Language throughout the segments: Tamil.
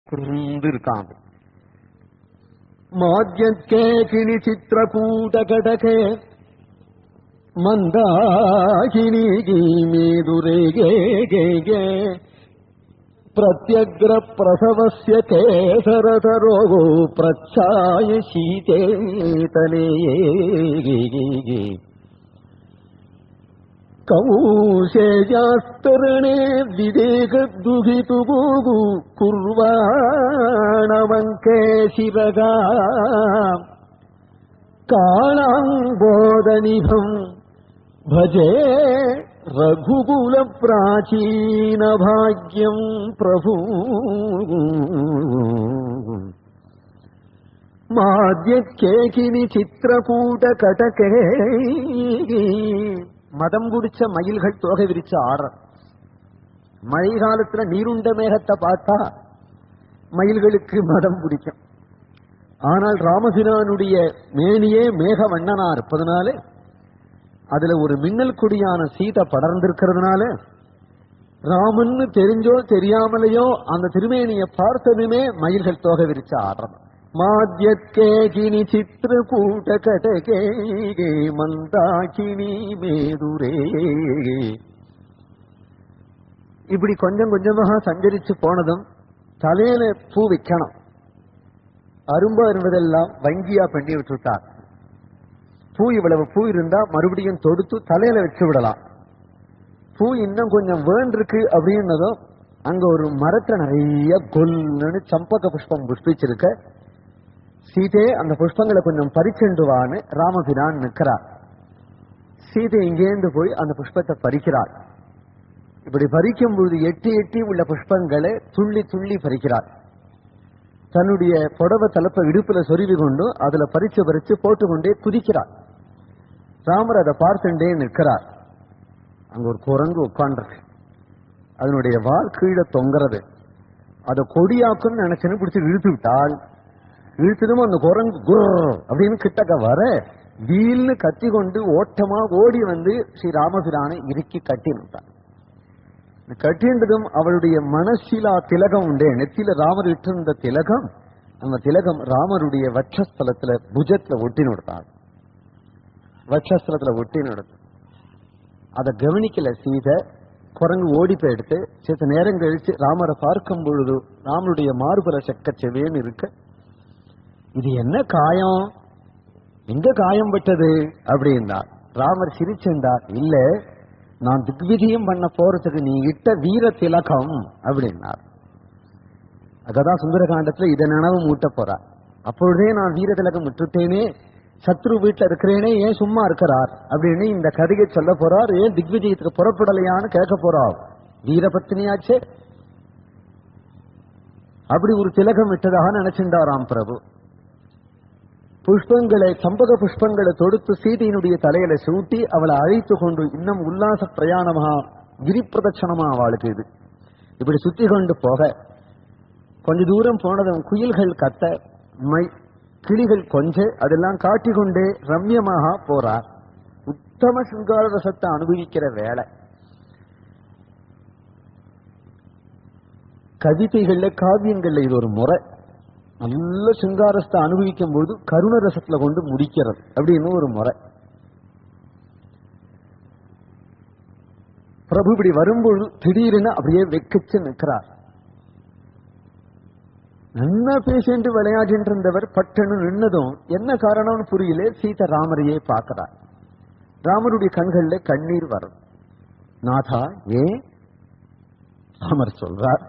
குறுந்து இருக்கான். மாத்யக்கே கிணி சித்திரகூடகடகே மந்தாகினி மேதுரே கே பிரத்யக்ர பிரசவஸ்ய கேசரதரோ பிரச்சாய சீதேதலே கௌசேயாஸ்தரணே விவேகதுகிதுபூ குர்வாணவங்கே சிரகா காளாம்போதனிபம் பஜே ரகுகுல பிராச்சீன பாக்யம் பிரபு. மாத்யக்கேகினி சித்திரகூட கடகே மதம் குடிச்ச மயில்கள் தோகை விரிச்சு ஆடுற. மழை காலத்துல நீருண்ட மேகத்தை பார்த்தா மயில்களுக்கு மதம் பிடிக்கும். ஆனால் ராமபிரானுடைய மேனியே மேக வண்ணனா இருப்பதனால அதுல ஒரு மின்னல் கொடியான சீதை படர்ந்திருக்கிறதுனால ராமன்னு தெரிஞ்சோ தெரியாமலையோ அந்த திருமேனியை பார்த்ததுமே மயில்கள் தோகை விரிச்சு ஆடுறது. மாத்யக்கேகினி சித்திரகூட கடகே மந்தாகினி மேதுரே. இப்படி கொஞ்சம் கொஞ்சமாக சஞ்சரிச்சு போனதும் தலையில பூ வைக்கணும். அரும்பா இருந்ததெல்லாம் வங்கியா பண்ணி விட்டுட்டார். பூ இவ்வளவு பூ இருந்தா மறுபடியும் தொடுத்து தலையில வச்சு விடலாம். பூ இன்னும் கொஞ்சம் வேண்டிருக்கு அப்படின்னதும் அங்க ஒரு மரத்துல நிறைய கொல்லுன்னு சம்பக புஷ்பம் புஷ்பிச்சிருக்க. சீதை அந்த புஷ்பங்களை கொஞ்சம் பறிச்செண்டுவான்னு ராமபிரான் நிற்கிறார். சீதை இங்கேந்து போய் அந்த புஷ்பத்தை பறிக்கிறாள். இப்படி பறிக்கும் பொழுது எட்டி எட்டி உள்ள புஷ்பங்களை துள்ளி துள்ளி பறிக்கிறாள். தன்னுடைய புடவை தலப்ப இடுப்புல சொருவி கொண்டு அதுல பறிச்சு பறிச்சு போட்டுக்கொண்டே குதிக்கிறார். ராமர் அதை பார்த்துட்டே நிற்கிறார். அங்க ஒரு குரங்கு உட்கார்ந்துருக்கு. அதனுடைய வால் கீழே தொங்குறது. அதை கொடியாக்குன்னு நினைச்சுன்னு பிடிச்சி இழுத்து விட்டால் இழுத்ததும் அந்த குரங்கு குர் அப்படின்னு கிட்டக்க வர வீல்னு கத்தி கொண்டு ஓட்டமா ஓடி வந்து ஸ்ரீ ராமபிரானை இறுக்கி கட்டினுட்டான். கட்டின்றதும் அவளுடைய மனசீலா திலகம் உண்டே, நெத்தியில ராமர் இட்டிருந்த திலகம், அந்த திலகம் ராமருடைய வட்சஸ்தலத்துல புஜத்துல ஒட்டி நடுத்தாள். வட்சஸ்தலத்துல ஒட்டி நடத்து. அதை கவனிக்கல சீதை. குரங்கு ஓடி போயிடுத்து. சித்த நேரம் கழிச்சு ராமரை பார்க்கும் பொழுது ராமருடைய மார்புல செக்க செவேன்னு இருக்க. இது என்ன காயம், எங்க காயம் பட்டது அப்படின்னார். ராமர் சிரிச்சென்றார். இல்ல, நான் திக்விஜயம் பண்ண போறதுக்கு நீ இட்ட வீர திலகம் அப்படின்னார். அதான் சுந்தரகாண்டத்துல இதை நினைவு மூட்ட போறார். அப்பொழுதே நான் வீர திலகம் விட்டுட்டேனே, சத்ரு வீட்டுல இருக்கிறேனே, ஏன் சும்மா இருக்கிறார் அப்படின்னு இந்த கதையை சொல்ல போறார். ஏன் திக்விஜயத்துக்கு புறப்படலையான்னு கேட்க போறார். வீரபத்தினியாச்சே. அப்படி ஒரு திலகம் விட்டதாக நினைச்சிருந்தாராம் பிரபு. புஷ்பங்களை, சம்பக புஷ்பங்களை தொடுத்து சீதையினுடைய தலையில சூட்டி அவளை அழைத்து கொண்டு இன்னும் உல்லாச பிரயாணமா கிரி பிரதட்சணமா அவளுக்கு இது இப்படி சுத்தி கொண்டு போக கொஞ்ச தூரம் போனதும் குயில்கள் கத்த, கிளிகள் கொஞ்ச அதெல்லாம் காட்டிக்கொண்டே ரம்யமாக போறார். உத்தம சிங்கார ரசத்தை அனுபவிக்கிற வேலை. கவிதைகள்ல காவியங்கள்ல இது ஒரு முறை. நல்ல சிங்காரத்தை அனுபவிக்கும் போது கருண ரசத்துல கொண்டு முடிக்கிறது அப்படின்னு ஒரு முறை. பிரபு இப்படி வரும்பொழுது திடீர்னு அப்படியே வெக்கிச்சு நிற்கிறார். நல்லா பேசிட்டு விளையாடிட்டு இருந்தவர் பட்டனு நின்னதும் என்ன காரணம்னு புரியல. சீதை ராமரையே பார்க்கிறார். ராமருடைய கண்கள்ல கண்ணீர் வரும். நாதா ஏன்? ராமர் சொல்றார்,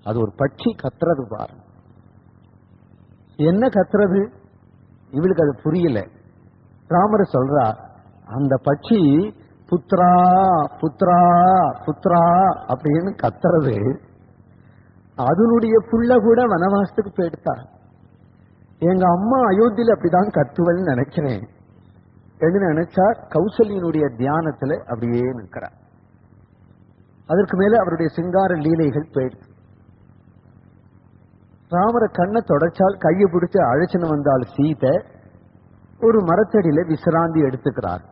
அது ஒரு பட்சி கத்துறது பாரு. என்ன கத்துறது? இவளுக்கு அது புரியல. ராமர் சொல்றார், அந்த பட்சி புத்ரா புத்ரா புத்ரா அப்படின்னு கத்துறது. அதனுடைய புள்ள கூட வனவாசத்துக்கு போயிடுத்தா. எங்க அம்மா அயோத்தியில அப்படிதான் கத்துவல்னு நினைக்கிறேன் என்று நினைச்சா கௌசல்யனுடைய தியானத்துல அப்படியே நிற்கிறார். அதற்கு மேல அவருடைய சிங்கார லீலைகள் போயிடுச்சு. ராமரை கண்ணை தொடச்சால் கையை பிடிச்சு அழைச்சுன்னு வந்தால் சீதை ஒரு மரத்தடியில விசிராந்தி எடுத்துக்கிறார்.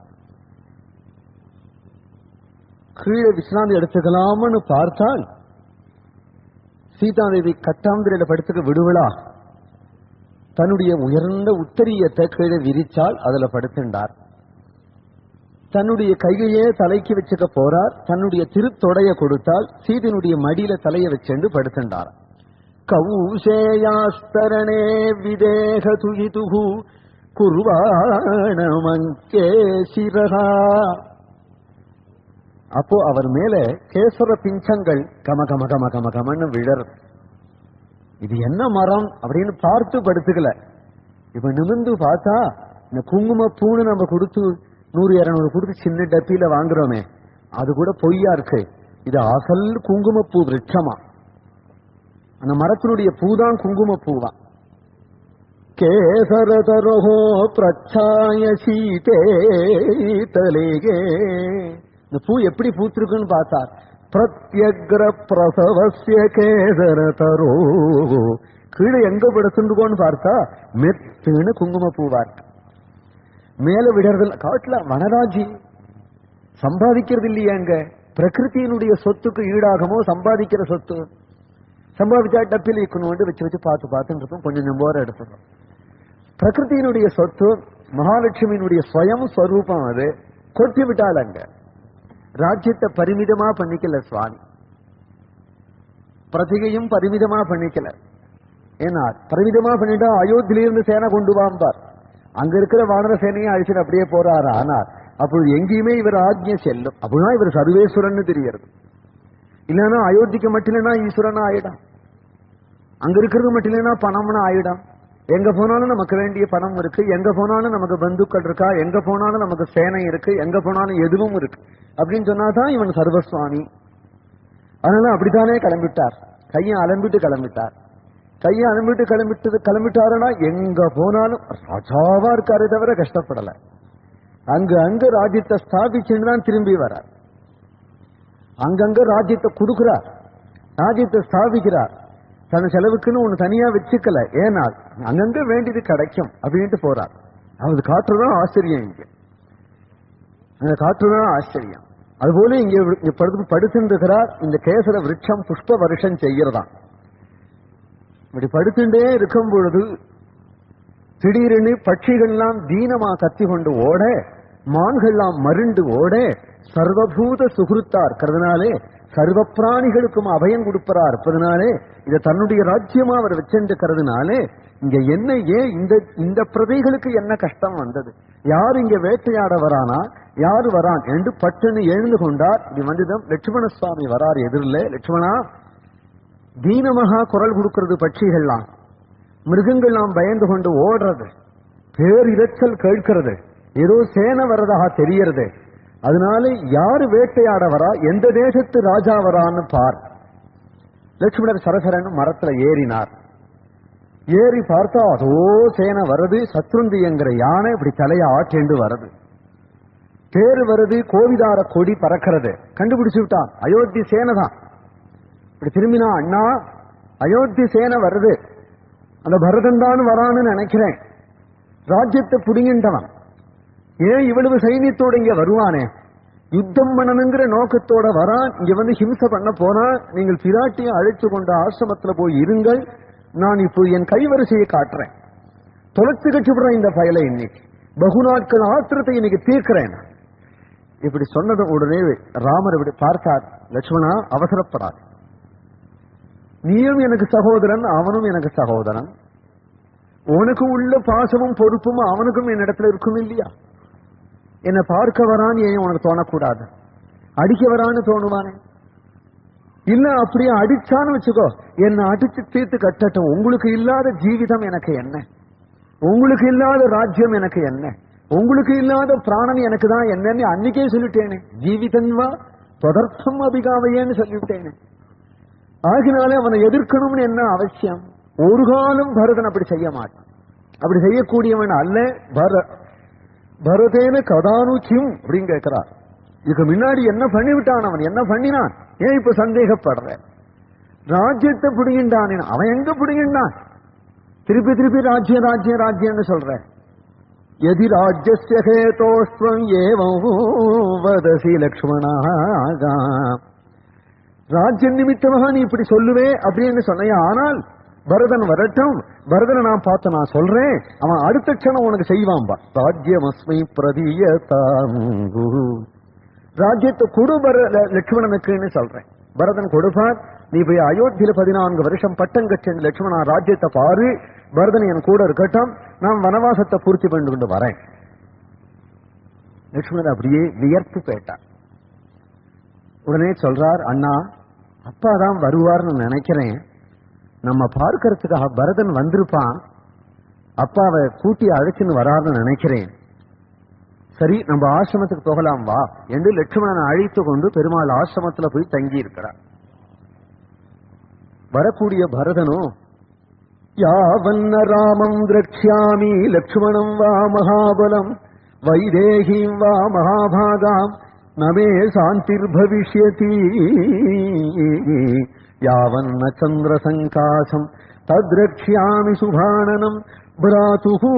கீழே விசிராந்தி எடுத்துக்கலாம்னு பார்த்தால் சீதாதேவி கட்டாந்திரையில படுத்துக்க விடுவளா? தன்னுடைய உயர்ந்த உத்தரியத்தை கீழே விரிச்சால் அதுல படுத்துண்டார். தன்னுடைய கையையே தலைக்கு வச்சுக்க போறார். தன்னுடைய திருத்தொடைய கொடுத்தால் சீதனுடைய மடியில தலையை வச்சுண்டு படுத்துண்டார். கௌசேயாஸ்தரணே விதேக துயிதுகு குர்வாணமங்கே சிரஹா. அப்போ அவர் மேல கேசர பிஞ்சங்கள் கம கம கம கம கமன்னு விழறது. இது என்ன மரம் அப்படின்னு பார்த்து படுத்துக்கல. இப்ப நிமிந்து பார்த்தா இந்த குங்கும பூன்னு நம்ம கொடுத்து 100-200 கொடுத்து சின்ன டப்பியில வாங்குறோமே, அது கூட பொய்யா இருக்கு. இது அசல் குங்குமப்பூ விருட்சமா. அந்த மரத்தினுடைய பூதான் குங்கும பூவா. கேசரதரோஹோ பிரச்சாய சீதே தலேகே. இந்த பூ எப்படி பூத்திருக்குன்னு பார்த்தார். பிரத்யக்ர பிரசவசிய கேசரதரோ. கீழே எங்க படுத்துருக்கோன்னு பார்த்தா மெத்துன்னு குங்கும பூவா இருக்கு. மேல விடுறது காட்டுல வனராஜி சம்பாதிக்கிறது இல்லையாங்க. பிரகிருத்தியினுடைய சொத்துக்கு ஈடாகமோ சம்பாதிக்கிற சொத்து. சம்பாதிச்சா டப்பில் இருக்கணும் வச்சு வச்சு பார்த்து பார்த்துட்டு இருக்கும். கொஞ்சம் நம்போர எடுத்துடும். பிரகிருத்தியினுடைய சொத்து மகாலட்சுமியினுடைய ஸ்வயம் ஸ்வரூபம். அது கொட்டி விட்டால் அங்க ராஜ்யத்தை பரிமிதமா பண்ணிக்கல சுவாமி. பிரதிகையும் பரிமிதமா பண்ணிக்கல. ஏன்னா பரிமிதமா பண்ணிட்டா அயோத்தியிலிருந்து சேனை கொண்டு வாம்பார். அங்க இருக்கிற வானர சேனையை அழிச்சுட்டு அப்படியே போறாரு. ஆனால் அப்பொழுது எங்கேயுமே இவர் ஆஜ்ஞை செல்லும். அப்படின்னா இவர் சர்வேஸ்வரன் தெரியறது. இல்லைன்னா அயோத்திக்கு மட்டும் இல்லைன்னா ஈஸ்வரனா ஆயிடும். அங்க இருக்கிறது மட்டும் இல்லைன்னா பணம்னு ஆயிடும். எங்க போனாலும் நமக்கு வேண்டிய பணம் இருக்கு, எங்க போனாலும் நமக்கு பந்துக்கள் இருக்கா, எங்க போனாலும் நமக்கு சேனை இருக்கு, எங்க போனாலும் எதுவும் இருக்கு அப்படின்னு சொன்னாதான் இவன் சர்வஸ்வாமி. அதனால அப்படித்தானே கிளம்பிட்டார். கையை அலம்பிட்டு கிளம்பிட்டார். கையை அலம்பிட்டு கிளம்பிட்டாருன்னா எங்க போனாலும் ராஜாவா இருக்காரே தவிர கஷ்டப்படல. அங்க ராஜ்யத்தை ஸ்தாபிச்சுன்னு தான் திரும்பி வரார். அங்கங்க ராஜ்யத்தை கொடுக்கிறார், ராஜ்யத்தை ஸ்தாபிக்கிறார். தன் செலவுக்குன்னு ஒண்ணு தனியா வச்சுக்கல. ஏன்னா அங்கங்க வேண்டியது கிடைக்கும் அப்படின்ட்டு போறார். அது காற்றுதான் ஆச்சரியம். இங்க அந்த காற்றுதான் ஆச்சரியம். அதுபோல இங்க படுத்துருக்கிறார். இந்த கேசர விருட்சம் புஷ்ப வருஷம் செய்யறதான். இப்படி படுத்துட்டே இருக்கும் பொழுது திடீரென்னு பட்சிகள்லாம் தீனமா கத்தி கொண்டு ஓட, மான்கள்லாம் மருண்டு ஓட, சர்வபூத சுகிருத்தா இருக்கிறதுனாலே சர்வ பிராணிகளுக்கும் அபயம் கொடுப்பரா இருப்பதனாலே இதை தன்னுடைய ராஜ்யமா அவர் வச்சிருக்கிறதுனாலே இங்க என்ன ஏன் இந்த பிரதைகளுக்கு என்ன கஷ்டம் வந்தது? யார் இங்க வேட்டையாட வரானா, யாரு வரான் என்று பட்டுன்னு எழுந்து கொண்டார். இது வந்துதான் லட்சுமண சுவாமி வரார் எதிரில். லட்சுமணா, தீனமகா குரல் கொடுக்கிறது பட்சிகள்லாம், மிருகங்கள்லாம் பயந்து கொண்டு ஓடுறது, பேர் இரைச்சல் கேட்கிறது, ஏதோ சேனை வரதாக தெரியறது. அதனால யாரு வேட்டையாட வரா, எந்த தேசத்து ராஜா வரான்னு பார். லட்சுமணர் சரசரன் மரத்துல ஏறினார். ஏறி பார்த்தா அதோ சேனை வருது. சத்ருந்தி என்கிற யானை இப்படி தலைய ஆட்டேண்டு வருது. தேர் வருது, கோவிதார கொடி பறக்கிறது. கண்டுபிடிச்சு விட்டான், அயோத்தி சேனை தான். இப்படி திரும்பினா, அண்ணா அயோத்தி சேனை வருது, அந்த பரதன் தான் வரான்னு நினைக்கிறேன். ராஜ்யத்தை புடிங்கின்றவன் ஏன் இவ்வளவு சைன்யத்தோடு இங்க வருவானே, யுத்தம் பண்ணணுங்கிற நோக்கத்தோட வரான். இங்க வந்து ஹிம்சை பண்ண போனா, நீங்கள் பிராட்டியை அழைச்சு கொண்ட ஆசிரமத்துல போய் இருங்கள், நான் இப்போ என் கைவரிசையை காட்டுறேன், தொலைத்து கட்டுப்படுறேன் இந்த பயலை, இன்னைக்கு பகு நாட்கள் ஆத்திரத்தை இன்னைக்கு தீர்க்கிறேன். இப்படி சொன்னது உடனே ராமர் இப்படி பார்த்தார். லட்சுமணா, அவசரப்படாது, நீயும் எனக்கு சகோதரன், அவனும் எனக்கு சகோதரன். உனக்கு உள்ள பாசமும் பொறுப்பும் அவனுக்கும் என்னிடத்துல இருக்கும் இல்லையா? என்னை பார்க்க வரான்னு ஏன் உனக்கு தோணக்கூடாது? அடிக்க வரான்னு தோணுவானே? இல்ல அப்படியே அடிச்சான்னு வச்சுக்கோ, என்னை அடிச்சு தீர்த்து கட்டட்டும். உங்களுக்கு இல்லாத ஜீவிதம் எனக்கு என்ன, உங்களுக்கு இல்லாத ராஜ்யம் எனக்கு என்ன, உங்களுக்கு இல்லாத பிராணம் எனக்கு தான் என்னன்னு அன்னைக்கே சொல்லிட்டேனே. ஜீவிதன்வா தொடர்த்தம் அபிகாமையேன்னு சொல்லிவிட்டேனே. ஆகினாலே அவனை எதிர்க்கணும்னு என்ன அவசியம்? ஒரு காலம் பரதன் அப்படி செய்ய மாட்டான். அப்படி செய்யக்கூடியவன் அல்ல. பரதேன கதானுச்சியும் அப்படின்னு கேட்கிறார். இதுக்கு முன்னாடி என்ன பண்ணிவிட்டான் அவன், என்ன பண்ணினான், ஏன் இப்ப சந்தேகப்படுற? ராஜ்யத்தை பிடிங்கின்றான். அவன் எங்க பிடிங்கின்றான்? திருப்பி திருப்பி ராஜ்யம் ராஜ்யம் ராஜ்யம்னு சொல்ற. எதி ராஜ்யஸ்ய ஹேதோஸ்வம் ஏவம் வதசி லக்ஷ்மணா. ராஜ்ய நிமித்தமாக நீ இப்படி சொல்லுவே அப்படின்னு சொன்னையா, ஆனால் பரதன் வரட்டும், பரதனை நான் பார்த்து நான் சொல்றேன், அவன் அடுத்த க்ஷணம் உனக்கு செய்வான்பா. ராஜ்யமஸ்மை பிரதீயதாம் குரு, ராஜ்யத்தை கொடு லட்சுமணனுக்குன்னு சொல்றேன். பரதன் கொடுப்பார், நீ போய் அயோத்தியில 14 வருஷம் பட்டம் கட்சி லட்சுமணா ராஜ்யத்தை பாரு, பரதன் என் கூட இருக்கட்டும், நான் வனவாசத்தை பூர்த்தி பண்ணி கொண்டு வரேன். லட்சுமணன் அப்படியே வியர்ப்பு கேட்டார். உடனே சொல்றார், அண்ணா அப்பாதான் வருவார்னு நினைக்கிறேன், நம்ம பார்க்கறதுக்காக பரதன் வந்திருப்பான், அப்பாவை கூட்டி அழைச்சுன்னு வராருன்னு நினைக்கிறேன். சரி நம்ம ஆசிரமத்துக்கு போகலாம் வா என்று லட்சுமணனை அழைத்து கொண்டு பெருமாள் ஆசிரமத்துல போய் தங்கி இருக்கிறார். வரக்கூடிய பரதனும் யாவன்ன ராமம் திரக்ஷ்யாமி லக்ஷ்மணம் வா மகாபலம் வைதேகீம் வா மகாபாகாம் நமே சாந்திர் பவிஷ்யதி யாவன்ன சந்திர சங்காசம் தத்ரக்ஷ்யாமி சுபானனம் பிராதுஹு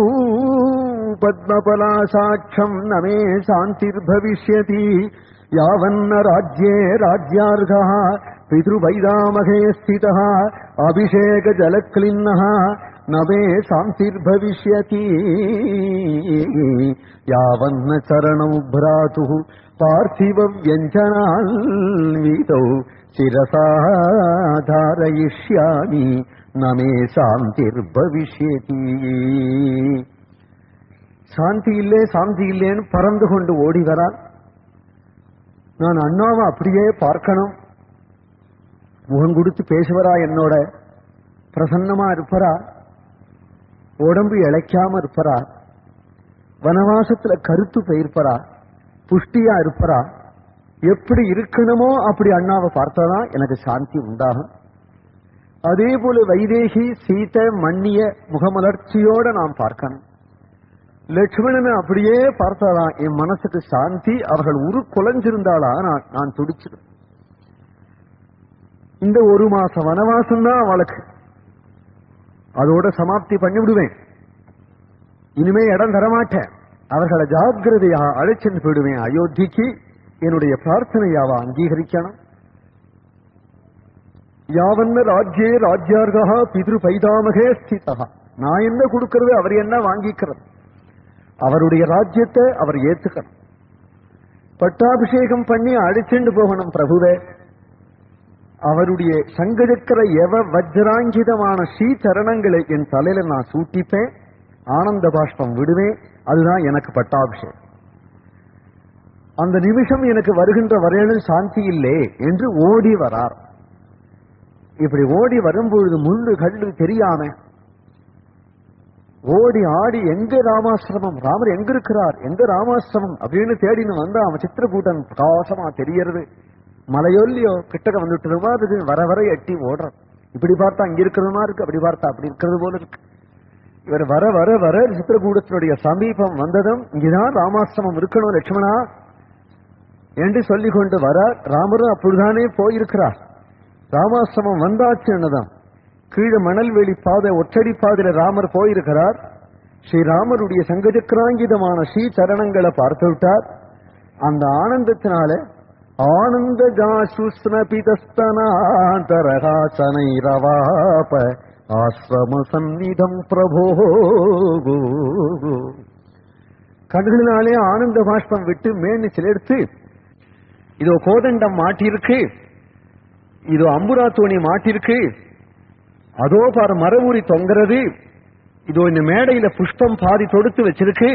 பத்மபலாசாட்சம் நமே சாந்திர் பவிஷ்யதி யாவன்ன ராஜ்யே ராஜ்யார்கः பித்ருவைதாமகே ஸ்திதः அபிஷேக ஜலக்லின்னः நமே சாந்திர் பவிஷ்யதி யாவன்ன சரணௌ பிராதுः பார்த்திவ வியஞ்சனான்விதௌ சிரசா தாரயிஷ்யாமி நமே சாந்திர் பவிஷ்யதி. சாந்தி இல்லே சாந்தி இல்லேன்னு பறந்து கொண்டு ஓடி வரான். நான் அண்ணாவை அப்படியே பார்க்கணும், முகம் கொடுத்து பேசுவரா, என்னோட பிரசன்னமா இருப்பரா, உடம்பு இழைக்காம இருப்பரா, வனவாசத்துல கருத்து பெயர்ப்பரா, புஷ்டியா இருப்பரா, எப்படி இருக்கணுமோ அப்படி அண்ணாவை பார்த்தாதான் எனக்கு சாந்தி உண்டாகும். அதே போல வைதேகி சீதை மன்னிய முகமலர்ச்சியோட நாம் பார்க்கணும். லட்சுமணனை அப்படியே பார்த்தாதான் என் மனசுக்கு சாந்தி. அவர்கள் உரு குலைஞ்சிருந்தாளா நான் துடிச்சிடும். இந்த 1 மாசம் வனவாசம் தான் அவளுக்கு, அதோட சமாப்தி பண்ணி விடுவேன். இனிமே இடம் தரமாட்டேன், அவர்களை ஜாக்கிரதையாக அழைச்சிட்டு போயிடுவேன் அயோத்திக்கு. என்னுடைய பிரார்த்தனையாவா அங்கீகரிக்கணும். யாவன்ன ராஜ்யே ராஜ்யார்கா பித்ரு பைதாமகே ஸ்திதா, நான் என்ன கொடுக்கிறது அவர் என்ன வாங்கிக்கிறது, அவருடைய ராஜ்யத்தை அவர் ஏத்துக்கணும். பட்டாபிஷேகம் பண்ணி அழைச்சிண்டு போகணும் பிரபுவே. அவருடைய சங்கஜக்கர எவ வஜ்ராங்கிதமான ஸ்ரீசரணங்களை என் தலையில நான் சூட்டிப்பேன், ஆனந்த பாஷ்பம் விடுவேன், அதுதான் எனக்கு பட்டாபிஷேகம். அந்த நிமிஷம் எனக்கு வருகின்ற வரையிலும் சாந்தி இல்லை என்று ஓடி வரார். இப்படி ஓடி வரும்பொழுது முள்ளு கல்லு தெரியாம ஓடி ஆடி எங்க ராமாசிரமம், ராமர் எங்க இருக்கிறார், எங்க ராமாசிரமம் அப்படின்னு தேடின்னு வந்தா அவன் சித்திரக்கூட்டன் பிரகாசமா தெரியறது. மலையொல்லியோ கிட்டக்க வந்துட்டுமா, அது வர வர எட்டி ஓடுறான். இப்படி பார்த்தா இங்க இருக்கிறதுமா இருக்கு, அப்படி பார்த்தா அப்படி இருக்கிறது போல இருக்கு. இவர் வர வர வர சித்திரக்கூடத்தினுடைய சமீபம் வந்ததும் இங்கதான் ராமாசிரமம் இருக்கணும் லட்சுமணா என்று சொல்லிக் கொண்டு வர, ராமரும் அப்பொழுதுதானே போயிருக்கிறார். ராமாசிரமம் வந்தாச்சு என்னதான், கீழே மணல்வெளி பாதை ஒற்றடி பாதையில ராமர் போயிருக்கிறார். ஸ்ரீராமருடைய சங்கஜக்கிராங்கிதமான ஸ்ரீ சரணங்களை பார்த்து விட்டார். அந்த ஆனந்தத்தினால ஆனந்த ஜாசுஸ்னபிதஸ்தனாந்தரகாசனை ரவாப ஆசிரம சந்நிதம் பிரபோ, கண்களினாலே ஆனந்த பாஷ்பம் விட்டு மேனிச்சில் எடுத்து, இதோ கோதண்டம் மாட்டிருக்கு, இதோ அம்புரா தோணி மாட்டிருக்கு, அதோ பாரு மரவூரி தொங்குறது, இதோ இந்த மேடையில புஷ்பம் பாதி தொடுத்து வச்சிருக்கு,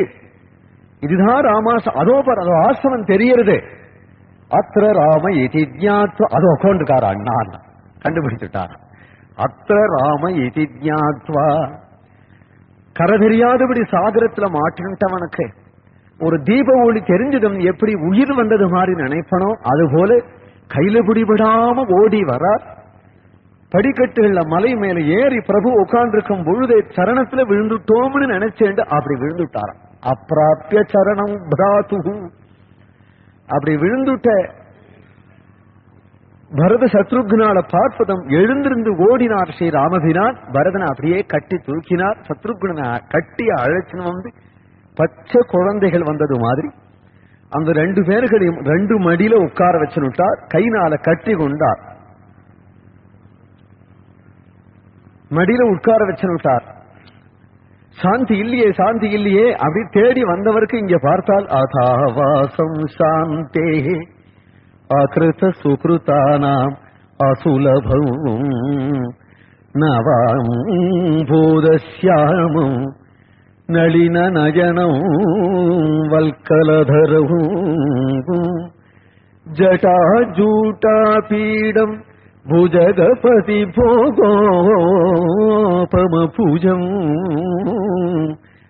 இதுதான் ராமாசம், அதோ பாரு அதோ ஆசிரமம் தெரியறது. அத்திர ராம இதிஜ்ஞாத்வா, அதோ உட்காந்துருக்காரு அண்ணா, கண்டுபிடிச்சுட்டார். அத்திர ராம இதிஜ்ஞாத்வா, கரை தெரியாதபடி சாகரத்துல மாட்டின்ட்டவனுக்கு ஒரு தீப ஒளி தெரிஞ்சதும் எப்படி உயிர் வந்தது மாதிரி நினைப்பனோ அதுபோல கையில பிடிபடாம ஓடி வர, படிக்கட்டுகள்ல மலை மேல ஏறி பிரபு உட்கார்ந்திருக்கும் பொழுதே சரணத்துல விழுந்துட்டோம்னு நினைச்சேண்டு அப்படி விழுந்துட்டாராம். அப்பிராப்திய சரணம் பிராத்து, அப்படி விழுந்துட்ட பரத சத்ருக்னால பார்ப்பதும் எழுந்திருந்து ஓடினார் ஸ்ரீ ராமபிரான். பரதனை அப்படியே கட்டி தூக்கினார். சத்ருக்னை கட்டி அழைச்சின்னு வந்து பச்சை குழந்தைகள் வந்தது மாதிரி அந்த 2 பேர்களையும் 2 மடியில உட்கார வச்சுட்டார். கைனால கட்டி கொண்டார். மடியில உட்கார வச்சுட்டார். சாந்தி இல்லையே, சாந்தி இல்லையே அப்படி தேடி வந்தவருக்கு இங்க பார்த்தால் அதாவாசம் சாந்தே அகிருத சுகிருதானாம் அசுலபம் நவாம் பூதஸ்யாமம் நளின நயனம் வல்கலதரவும் ஜட்டாஜூட்டா பீடம் भुजगपति भोगोपमभुजम्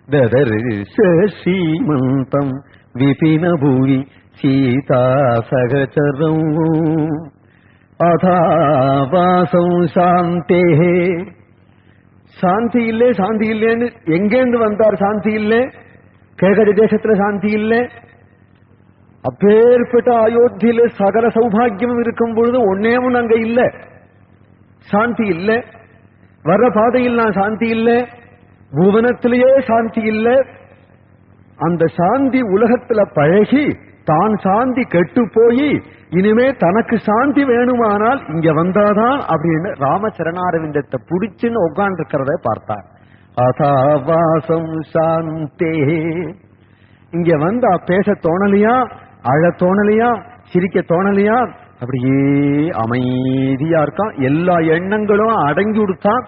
ददर्श श्रीमन्तम् विपिन भुवि सीता सहचरम् अथावासं शान्तेः. சாந்தி இல்லை சாந்தி இல்லைன்னு எங்கேந்து வந்தார்? சாந்தி இல்லை, கேகரி தேசத்துல சாந்தி இல்லை. அப்பேற்பட்ட அயோத்தியில சகல சௌபாகியமும் இருக்கும் பொழுது ஒன்னே ஒண்ணு அங்க இல்ல, சாந்தி இல்ல. வர்ற பாதையில் நான் சாந்தி இல்ல, புவனத்திலேயே சாந்தி இல்ல. அந்த சாந்தி உலகத்துல பழகி தான் சாந்தி கெட்டு போய் இனிமே தனக்கு சாந்தி வேணுமானால் இங்க வந்தாதான் அப்படின்னு ராமச்சரணாரவிந்தத்தை புடிச்சுன்னு உட்கார்ந்து இருக்கிறத பார்த்தார். அதாவாசம் சாந்தே. இங்க வந்தா பேச தோணலையா, அழ தோணலையா, சிரிக்க தோணலையா, அப்படியே அமைதியா இருக்கான். எல்லா எண்ணங்களும் அடங்கி கொடுத்தான்.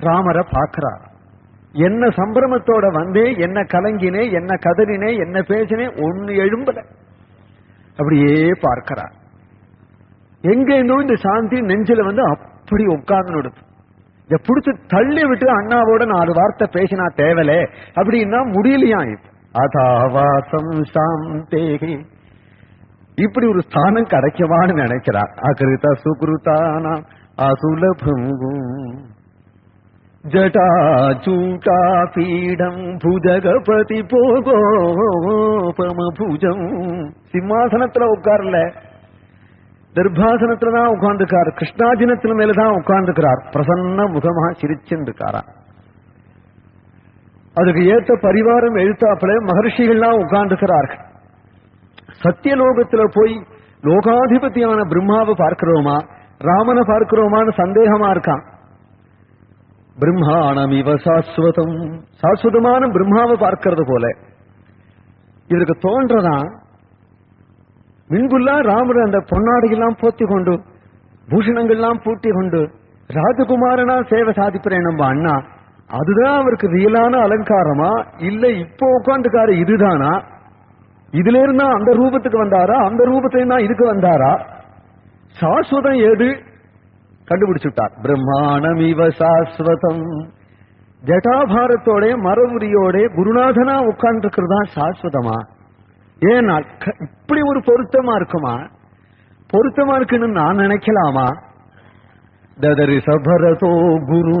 ராமரை பார்க்கிறார். என்ன சம்பிரமத்தோட வந்தே, என்ன கலங்கினே, என்ன கதறினே, என்ன பேசினே, ஒண்ணு எழும்பல. அப்படியே பார்க்கிறார். எங்க இருந்தோ இந்த சாந்தி நெஞ்சில வந்து அப்படி உட்கார்ந்து இத புடிச்சு தள்ளி விட்டு அண்ணாவோட 4 வார்த்தை பேசினா தேவலே அப்படின்னா முடியலையா? அதாவாசம் சாந்தே. இப்படி ஒரு ஸ்தானம் கிடைக்கவான்னு நினைக்கிறார். அகிருத சுகிருதானா அசுலபம் ஜட்டாஜூட்டா பீடம் புஜகபதி போகோபமபுஜம். சிம்மாசனத்துல உட்கார்ல, தர்பாசனத்துலதான் உட்கார்ந்துக்கார். கிருஷ்ணாஜினத்துல மேலதான் உட்கார்ந்துக்கிறார். பிரசன்ன முகமா சிரிச்சுன்னு இருக்காரா. அதுக்கு ஏற்ற பரிவாரம் எழுத்தாப்புல மகர்ஷிகள்லாம் உட்கார்ந்துக்கிறார்கள். சத்தியலோகத்துல போய் லோகாதிபதியான பிரம்மாவை பார்க்கிறோமா, ராமனை பார்க்கிறோமான்னு சந்தேகமா இருக்கான். பிரம்மாணமிவ சாஸ்வதம், சாஸ்வதமான பிரம்மாவை பார்க்கிறது போல இவருக்கு தோன்றதான். மின்புல்லா ராமர் அந்த பொன்னாடிகள்லாம் போத்தி கொண்டு, பூஷணங்கள்லாம் பூட்டி கொண்டு ராஜகுமாரனா சேவை சாதிப்பேன் நம்ம அண்ணா. அதுதான் அவருக்கு ரியலான அலங்காரமா இல்ல இப்போ உட்காந்துக்காரு இதுதானா? இதுல இருந்தா அந்த ரூபத்துக்கு வந்தாரா, அந்த ரூபத்துல இருந்தா இதுக்கு வந்தாரா? சாஸ்வதம் ஏது கண்டுபிடிச்சுட்டார். பிரம்மாணமிவ சாஸ்வதம். ஜட்டாபாரத்தோட மரபுரியோட குருநாதனா உட்கார்ந்து இருக்கிறதா சாஸ்வதமா? ஏன்னா இப்படி ஒரு பொருத்தமா இருக்குமா? பொருத்தமா இருக்குன்னு நான் நினைக்கலாமா? ததரி சபரதோ குரு,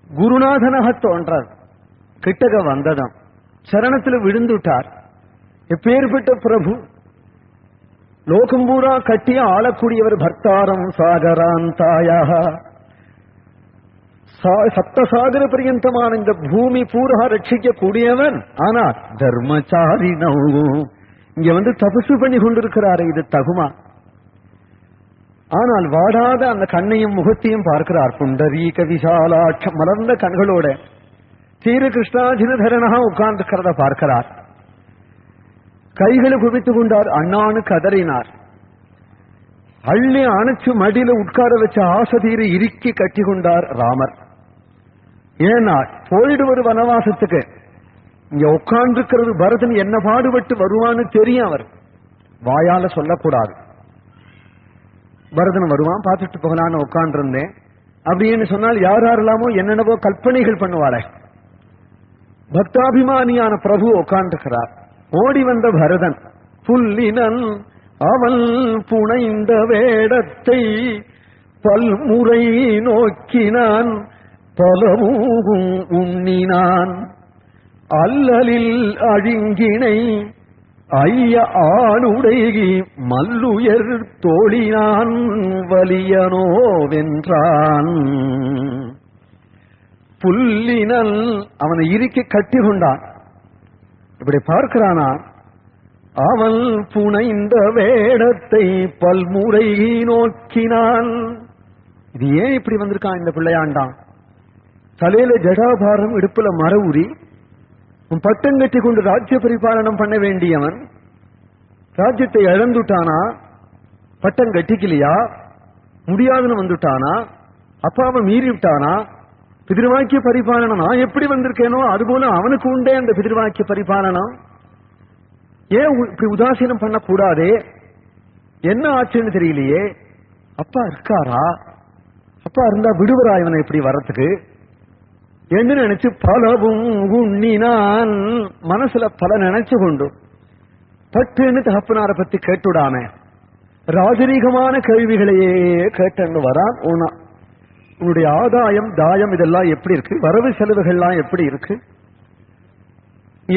குருநாதனாக தோன்றார். கிட்டக வந்ததம் சரணத்துல விழுந்துட்டார். எப்பேற்பட்ட பிரபு, லோகம் பூரா கட்டிய ஆளக்கூடியவர். பக்தாரம் சாகராந்தாயாக, சப்தசாகர பரியந்தமான இந்த பூமி பூரா ரட்சிக்க கூடியவன். ஆனா தர்மச்சாரினவும் இங்க வந்து தபசு பண்ணி கொண்டிருக்கிறாரு. இது தகுமா? ஆனால் வாடாத அந்த கண்ணையும் முகத்தையும் பார்க்கிறார். புண்டரீக விசாலாட்ச மலர்ந்த கண்களோட தீர கிருஷ்ணாஜினதரனாக உட்கார்ந்துக்கிறத பார்க்கிறார். கைகளை குவித்துக் கொண்டார். அண்ணானு கதறினார். அள்ளி அணைச்சு மடியில உட்கார வச்ச ஆசதீர இறுக்கி கட்டி கொண்டார் ராமர். ஏன்னா போயிடுவது வனவாசத்துக்கு. இங்க உட்கார்ந்துக்கிறது பரதன் என்ன பாடுபட்டு வருவான்னு தெரியும். அவர் வாயால சொல்லக்கூடாது. பரதன் வருவான், பார்த்துட்டு போகலான்னு உட்கார்ந்து இருந்தேன் அப்படின்னு சொன்னால் யாரெல்லாமோ என்னென்னவோ கல்பனைகள் பண்ணுவாளே. பக்தாபிமானியான பிரபு உட்கார்ந்துக்கிறார். ஓடி வந்த பரதன் புல்லினன் அவள் புனைந்த வேடத்தை பல்முறை நோக்கினான், பலமூகும் உண்ணினான், அல்லலில் அழிங்கினை ஐய ஆணுடைகி மல்லுயர் தோழினான், வலியனோ வென்றான். புல்லினல் அவனை இறுக்கி கட்டி கொண்டான். இப்படி பார்க்கிறானா, அவன் புனைந்த வேடத்தை பல்முறை நோக்கினான். இது ஏன் இப்படி வந்திருக்கான் இந்த பிள்ளையாண்டான்? தலையில ஜடாபாரம், இடுப்புல மர உரி, பட்டம் கட்டி கொண்டு ராஜ்ய பரிபாலனம் பண்ண வேண்டியவன் ராஜ்யத்தை இழந்துட்டானா? பட்டம் கட்டிக்கலையா? முடியாதுன்னு வந்துட்டானா? அப்பாவை மீறி விட்டானா? பிதிர்வாக்கிய பரிபாலனம் நான் எப்படி வந்திருக்கேனோ அதுபோல அவனுக்கு உண்டே அந்த பிதிர்வாக்கிய பரிபாலனம். ஏன் இப்படி உதாசீனம் பண்ணக்கூடாதே? என்ன ஆச்சுன்னு தெரியலையே. அப்பா இருக்காரா? அப்பா இருந்தா விடுவரா இவனை இப்படி வரத்துக்கு என்று நினைச்சு பலவும் உண்ணினான். மனசுல பல நினைச்சு கொண்டு பட்டுன்னு தகப்பனார பத்தி கேட்டுடாம ராஜரீகமான கேள்விகளையே கேட்டு வரான். உன்னுடைய ஆதாயம் தாயம் இதெல்லாம் எப்படி இருக்கு? வரவு செலவுகள்லாம் எப்படி இருக்கு?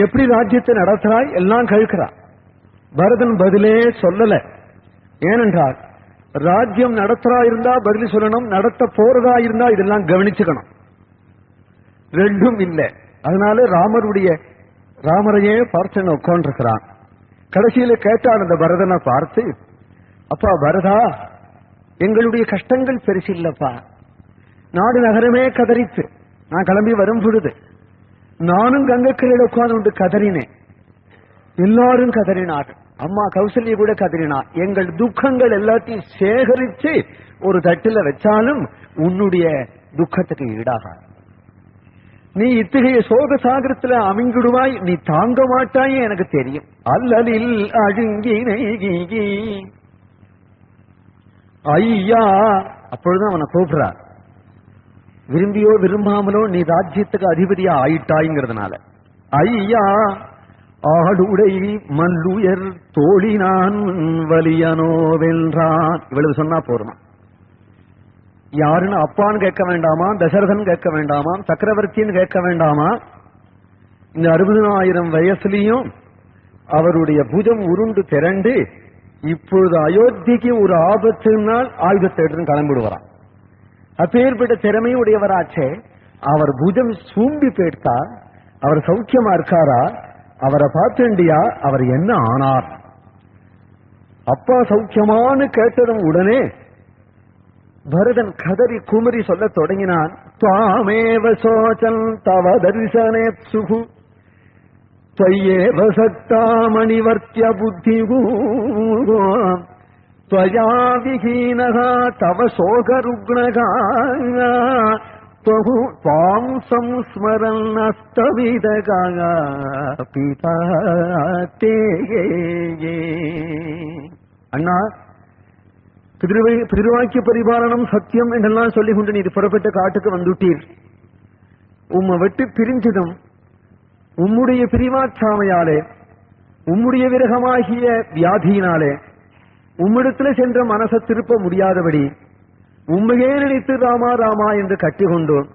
எப்படி ராஜ்யத்தை நடத்துறாய்? எல்லாம் கேட்கிறான். பரதன் பதிலே சொல்லல. ஏனென்றால் ராஜ்யம் நடத்துறா இருந்தா பதில் சொல்லணும், நடத்த போறதா இருந்தா இதெல்லாம் கவனிச்சுக்கணும். ரெண்டும் இல்லை. அதனால ராமரையே பார்த்து உட்கார்ந்துருக்கிறான். கடைசியில கேட்டான் அந்த பரதனை பார்த்து, அப்பா பரதா, எங்களுடைய கஷ்டங்கள் பெருசு இல்லப்பா. நாடு நகரமே கதறிச்சு. நான் கிளம்பி வரும் பொழுது நானும் கங்கக்கரையில உட்கார்ந்து கதறினேன். எல்லாரும் கதறினார். அம்மா கௌசல்யா கூட கதறினா. எங்கள் துக்கங்கள் எல்லாத்தையும் சேகரிச்சு ஒரு தட்டில வச்சாலும் உன்னுடைய துக்கத்துக்கு ஈடாகாது. நீ இத்தகைய சோக சாகரத்துல அமிங்கிடுவாய், நீ தாங்க மாட்டாயே எனக்கு தெரியும். அல்லலில் அழுங்கினை ஐயா. அப்பொழுதுதான் அவனை கூப்பிடுறார். விரும்பியோ விரும்பாமலோ நீ ராஜ்யத்துக்கு அதிபதியா ஆயிட்டாய்ங்கிறதுனால, ஐயா ஆடுடை மல்லுயர் தோழினான் வலியனோ வென்றான். இவ்வளவு சொன்னா போருமா? யாருன்னு அப்பான்னு கேட்க வேண்டாமா? தசரதன் கேட்க வேண்டாமா? சக்கரவர்த்தின்னு கேட்க வேண்டாமா? இந்த 60,000 வயசுலயும் அவருடைய புஜம் உருண்டு திரண்டு இப்பொழுது அயோத்திக்கு ஒரு ஆபத்துனால் ஆயுதத்தை எடுத்து கிளம்பிடுவாராம். அப்பேற்பட்ட திறமையுடையவராச்சே. அவர் புஜம் சூம்பி போயிட்டா அவர் சௌக்கியமா இருக்காரா? அவரை பார்த்துண்டியா அவர் என்ன ஆனார்? அப்பா சௌக்கியமானு கேட்டதும் உடனே பரதன் கதறி குமரி சொல்ல தொடங்கினான். துவாமேவ சோச்சன் தவ தரிசனே சுகு त्वय्येव सक्तामणिवर्त्य बुद्धिगो त्वया विहीनः तव शोकरुग्णः त्वां संस्मरन्नस्तविदः पिता ते. அண்ணா, பிதிருவாக்கிய பரிபாலனம் சத்தியம் என்றெல்லாம் சொல்லிக் கொண்டு நீ புறப்பட்ட காட்டுக்கு வந்துட்டீர். உம்மை விட்டு பிரிஞ்சதும் உம்முடைய பிரிவாற்றாமையாலே, உம்முடைய விரகமாகிய வியாதியினாலே உம்மிடத்துல சென்ற மனசை திருப்ப முடியாதபடி உண்மையே நினைத்து ராமா ராமா என்று கட்டிக்கொண்டோம்.